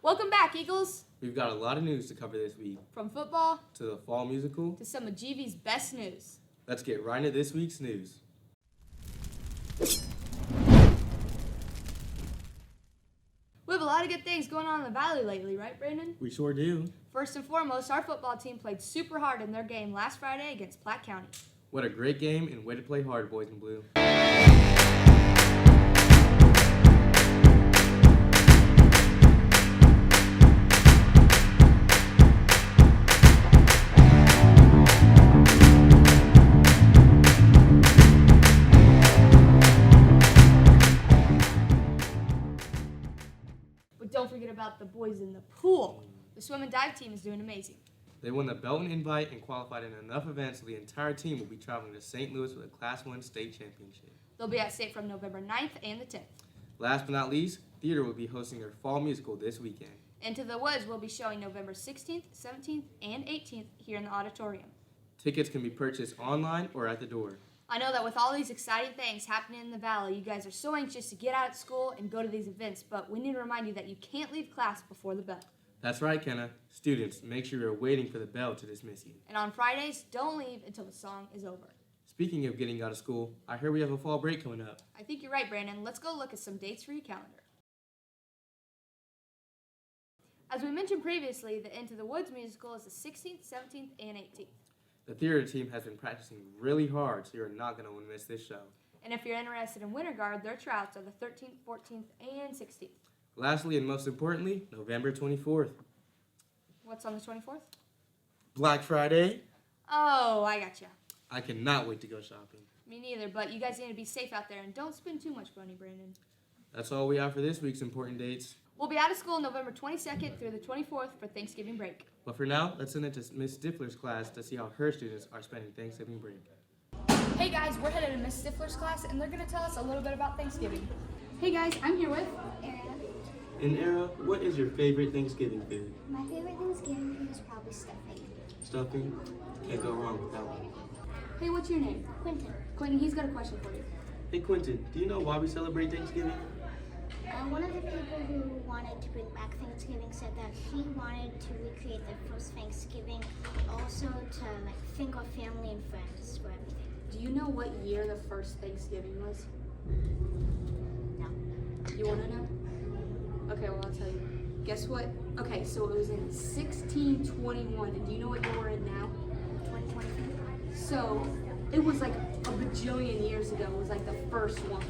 Welcome back, Eagles. We've got a lot of news to cover this week. From football to the fall musical to some of GV's best news. Let's get right into this week's news. We have a lot of good things going on in the Valley lately, right, Brandon? We sure do. First and foremost, our football team played super hard in their game last Friday against Platte County. What a great game and way to play hard, boys in blue. But don't forget about the boys in the pool. The swim and dive team is doing amazing. They won the Belton Invite and qualified in enough events so the entire team will be traveling to St. Louis for the Class 1 state championship. They'll be at state from November 9th and the 10th. Last but not least, theater will be hosting their fall musical this weekend. Into the Woods will be showing November 16th, 17th, and 18th here in the auditorium. Tickets can be purchased online or at the door. I know that with all these exciting things happening in the Valley, you guys are so anxious to get out of school and go to these events, but we need to remind you that you can't leave class before the bell. That's right, Kenna. Students, make sure you're waiting for the bell to dismiss you. And on Fridays, don't leave until the song is over. Speaking of getting out of school, I hear we have a fall break coming up. I think you're right, Brandon. Let's go look at some dates for your calendar. As we mentioned previously, the Into the Woods musical is the 16th, 17th, and 18th. The theater team has been practicing really hard, so you're not going to miss this show. And if you're interested in Winter Guard, their tryouts are the 13th, 14th, and 16th. Lastly, and most importantly, November 24th. What's on the 24th? Black Friday. Oh, I gotcha. I cannot wait to go shopping. Me neither, but you guys need to be safe out there and don't spend too much money, Brandon. That's all we have for this week's important dates. We'll be out of school November 22nd through the 24th for Thanksgiving break. But for now, let's send it to Miss Stiffler's class to see how her students are spending Thanksgiving break. Hey guys, we're headed to Miss Stiffler's class and they're going to tell us a little bit about Thanksgiving. Hey guys, I'm here with Era. And Era, what is your favorite Thanksgiving food? My favorite Thanksgiving food is probably stuffing. Stuffing? Can't go wrong with that one. Hey, what's your name? Quentin. Quentin, he's got a question for you. Hey Quentin, do you know why we celebrate Thanksgiving? One of the people who wanted to bring back Thanksgiving said that he wanted to recreate the first Thanksgiving, also to think of family and friends for everything. Do you know what year the first Thanksgiving was? No. You want to know? Okay, well, I'll tell you. Guess what? Okay, so it was in 1621, and do you know what year we're in now? 2023. So, it was like a bajillion years ago. It was like the first one.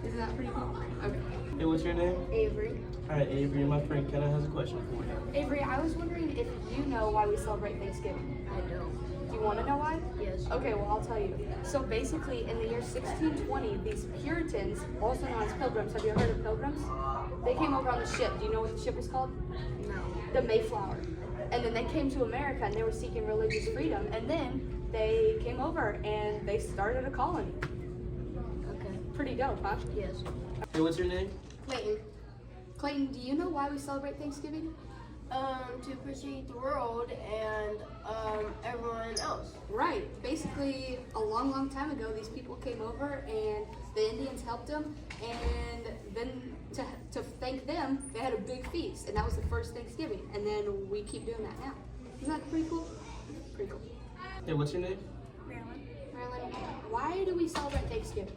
Isn't that pretty cool? Okay. Hey, what's your name? Avery. Hi, Avery. My friend Kenna has a question for you. Avery, I was wondering if you know why we celebrate Thanksgiving. I know. Do you want to know why? Yes. Okay, well, I'll tell you. So basically, in the year 1620, these Puritans, also known as Pilgrims, have you heard of Pilgrims? They came over on the ship. Do you know what the ship was called? No. The Mayflower. And then they came to America and they were seeking religious freedom. And then they came over and they started a colony. Okay. Pretty dope, huh? Yes. Hey, what's your name? Clayton. Clayton, do you know why we celebrate Thanksgiving? To appreciate the world and everyone else. Right. Basically, a long, long time ago, these people came over and the Indians helped them. And then to thank them, they had a big feast. And that was the first Thanksgiving. And then we keep doing that now. Isn't that pretty cool? Pretty cool. Hey, what's your name? Marilyn. Marilyn, why do we celebrate Thanksgiving?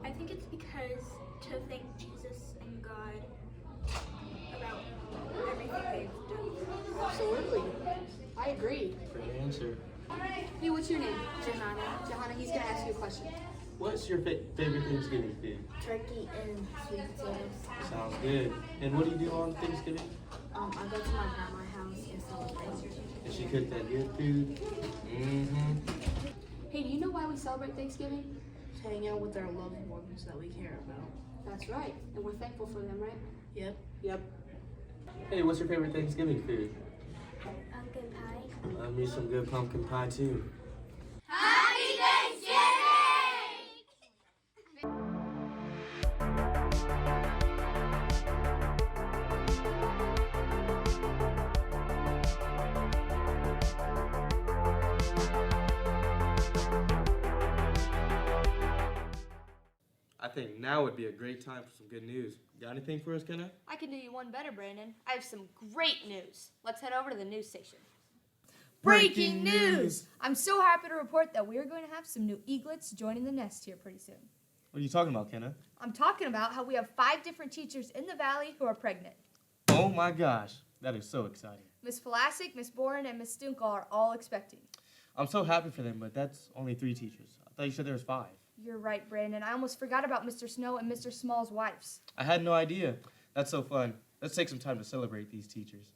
I think it's because to thank Jesus and God about everything they've done. Absolutely. I agree. Great answer. Hey, what's your name? Johanna. Johanna, he's going to ask you a question. What's your favorite Thanksgiving food? Turkey and sweet potatoes. Sounds good. And what do you do on Thanksgiving? I go to my grandma's house and celebrate. And she cooked that good food. Hey, do you know why we celebrate Thanksgiving? To hang out with our loved ones that we care about. That's right. And we're thankful for them, right? Yep. Yep. Hey, what's your favorite Thanksgiving food? Pumpkin pie. Love me some good pumpkin pie too. Happy Thanksgiving! think now would be a great time for some good news. Got anything for us, Kenna? I can do you one better, Brandon. I have some great news. Let's head over to the news station. Breaking news! I'm so happy to report that we are going to have some new eaglets joining the nest here pretty soon. What are you talking about, Kenna? I'm talking about how we have 5 different teachers in the valley who are pregnant. Oh my gosh, that is so exciting. Miss Plasek, Miss Boren, and Miss Stunkel are all expecting. I'm so happy for them, but that's only 3 teachers. I thought you said there was 5. You're right, Brandon. I almost forgot about Mr. Snow and Mr. Small's wives. I had no idea. That's so fun. Let's take some time to celebrate these teachers.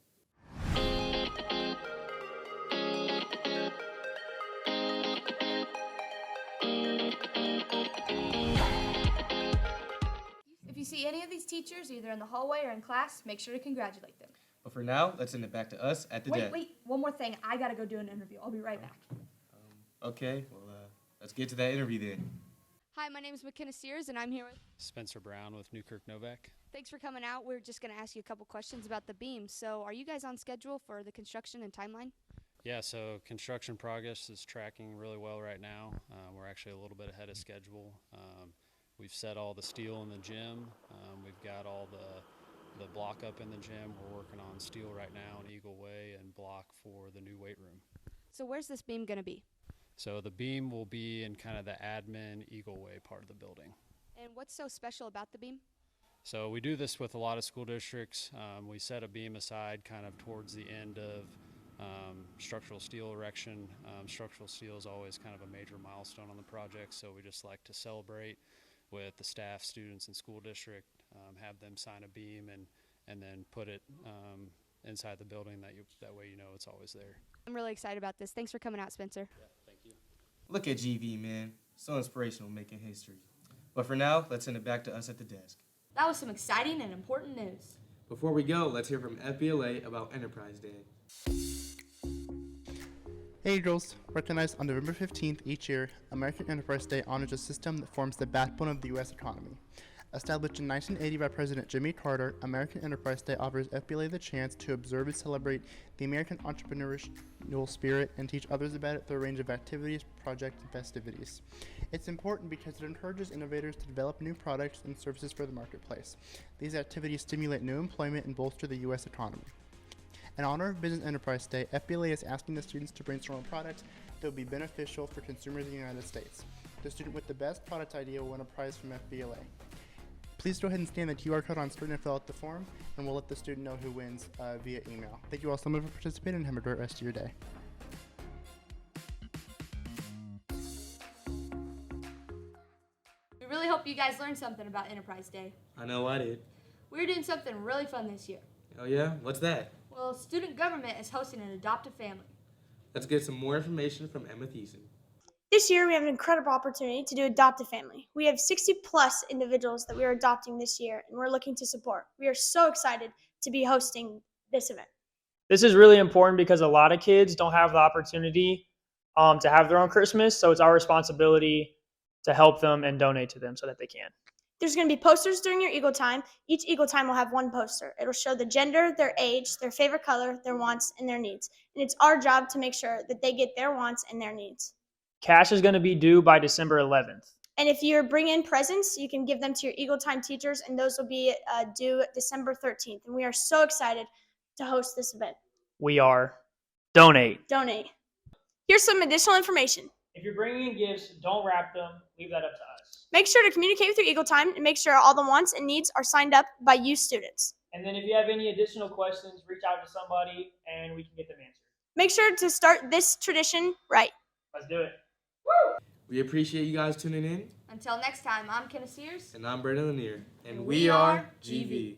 If you see any of these teachers, either in the hallway or in class, make sure to congratulate them. But for now, let's send it back to us at the desk. Wait, one more thing. I gotta go do an interview. I'll be right back. Okay, well, let's get to that interview then. Hi, my name is McKenna Sears, and I'm here with... Spencer Brown with Newkirk Novak. Thanks for coming out. We're just going to ask you a couple questions about the beam. So are you guys on schedule for the construction and timeline? Yeah, so construction progress is tracking really well right now. We're actually a little bit ahead of schedule. We've set all the steel in the gym. We've got all the block up in the gym. We're working on steel right now in Eagle Way and block for the new weight room. So where's this beam going to be? So the beam will be in kind of the admin Eagle Way part of the building. And what's so special about the beam? So we do this with a lot of school districts. We set a beam aside kind of towards the end of structural steel erection. Structural steel is always kind of a major milestone on the project, so we just like to celebrate with the staff, students, and school district, have them sign a beam and then put it inside the building that way you know it's always there. I'm really excited about this. Thanks for coming out, Spencer. Yeah, thank you. Look at GV, man. So inspirational, making history. But for now, let's send it back to us at the desk. That was some exciting and important news. Before we go, let's hear from FBLA about Enterprise Day. Hey girls! Recognized on November 15th each year, American Enterprise Day honors a system that forms the backbone of the U.S. economy. Established in 1980 by President Jimmy Carter, American Enterprise Day offers FBLA the chance to observe and celebrate the American entrepreneurial spirit and teach others about it through a range of activities, projects, and festivities. It's important because it encourages innovators to develop new products and services for the marketplace. These activities stimulate new employment and bolster the U.S. economy. In honor of Business Enterprise Day, FBLA is asking the students to brainstorm products that will be beneficial for consumers in the United States. The student with the best product idea will win a prize from FBLA. Please go ahead and scan the QR code on screen and fill out the form, and we'll let the student know who wins via email. Thank you all so much for participating, and have a great rest of your day. We really hope you guys learned something about Enterprise Day. I know I did. We're doing something really fun this year. Oh yeah? What's that? Well, student government is hosting an adoptive family. Let's get some more information from Emma Thiessen. This year, we have an incredible opportunity to do Adopt a Family. We have 60 plus individuals that we are adopting this year, and we're looking to support. We are so excited to be hosting this event. This is really important because a lot of kids don't have the opportunity to have their own Christmas, so it's our responsibility to help them and donate to them so that they can. There's going to be posters during your Eagle Time. Each Eagle Time will have one poster. It'll show the gender, their age, their favorite color, their wants, and their needs. And it's our job to make sure that they get their wants and their needs. Cash is going to be due by December 11th. And if you bring in presents, you can give them to your Eagle Time teachers, and those will be due December 13th. And we are so excited to host this event. We are donate. Donate. Here's some additional information. If you're bringing in gifts, don't wrap them. Leave that up to us. Make sure to communicate with your Eagle Time and make sure all the wants and needs are signed up by you students. And then if you have any additional questions, reach out to somebody and we can get them answered. Make sure to start this tradition right. Let's do it. We appreciate you guys tuning in. Until next time, I'm Kenna Sears. And I'm Brandon Lanear. And we are GV.